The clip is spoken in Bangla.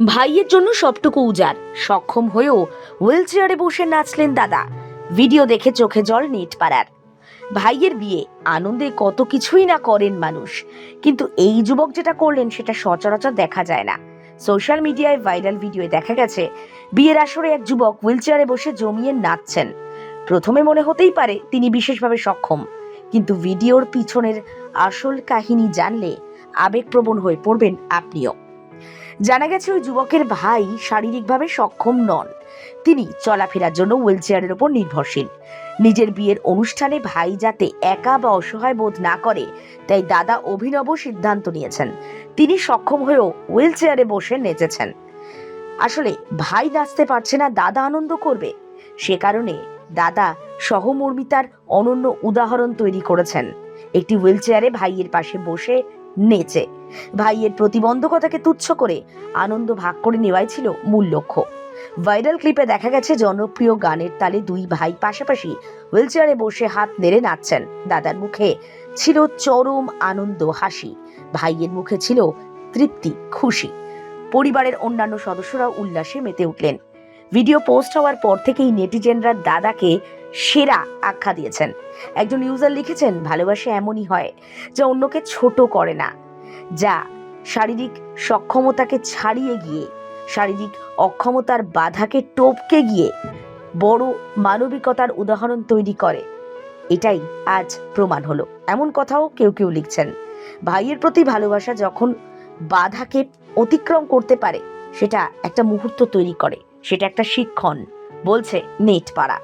ভাইয়ের জন্য সবটুকু উজাড়, সক্ষম হয়েও হুইল চেয়ারে বসে নাচলেন দাদা। ভিডিও দেখে চোখে জল নেটপাড়ার। ভাইয়ের বিয়ে, আনন্দে কত কিছুই না করেন মানুষ, কিন্তু এই যুবক যেটা করলেন সেটা সচরাচর দেখা যায় না। সোশ্যাল মিডিয়ায় ভাইরাল ভিডিওয়ে দেখা গেছে বিয়ের আসরে এক যুবক হুইল চেয়ারে বসে জমিয়ে নাচছেন। প্রথমে মনে হতেই পারে তিনি বিশেষভাবে সক্ষম, কিন্তু ভিডিওর পিছনের আসল কাহিনী জানলে আবেগপ্রবণ হয়ে পড়বেন আপনিও। জানা গেছে ওই যুবকের ভাই শারীরিকভাবে সক্ষম নন, তিনি চলাফেরার জন্য হুইল চেয়ারের উপর নির্ভরশীল। নিজের বিয়ের অনুষ্ঠানে ভাই যাতে একা বা অসহায় বোধ না করে, তাই দাদা অভিনব সিদ্ধান্ত নিয়েছেন। তিনি সক্ষম হয়েও হুইল চেয়ারে বসে নেচেছেন। আসলে ভাই নাচতে পারছে না, দাদা আনন্দ করবে, সে কারণে দাদা সহমর্মিতার অনন্য উদাহরণ তৈরি করেছেন। একটি হুইল চেয়ারে ভাইয়ের পাশে বসে নেচে ভাইয়ের প্রতিবন্ধকতাকে তুচ্ছ করে আনন্দ ভাগ করে নেওয়াই ছিল মূল লক্ষ্য। ভাইরাল ক্লিপে দেখা গেছে জনপ্রিয় গানের তালে দুই ভাই পাশাপাশি হুইল চেয়ারে বসে হাত নেড়ে নাচছেন। দাদার মুখে ছিল চরম আনন্দ হাসি, ভাইয়ের মুখে ছিল তৃপ্তি খুশি। পরিবারের অন্যান্য সদস্যরাও উল্লাসে মেতে উঠলেন। ভিডিও পোস্ট হওয়ার পর থেকেই নেটিজেনরা দাদাকে সেরা আখ্যা দিয়েছেন। একজন ইউজার লিখেছেন, ভালোবাসা এমনই হয় যা অন্যকে ছোট করে না, যা শারীরিক সক্ষমতাকে ছাড়িয়ে গিয়ে, শারীরিক অক্ষমতার বাধাকে টপকে গিয়ে বড় মানবিকতার উদাহরণ তৈরি করে। এটাই আজ প্রমাণ হলো। এমন কথাও কেউ কেউ লিখছেন, ভাইয়ের প্রতি ভালোবাসা যখন বাধাকে অতিক্রম করতে পারে, সেটা একটা মুহূর্ত তৈরি করে, সেটা একটা শিক্ষণ, বলছে নেটপাড়া।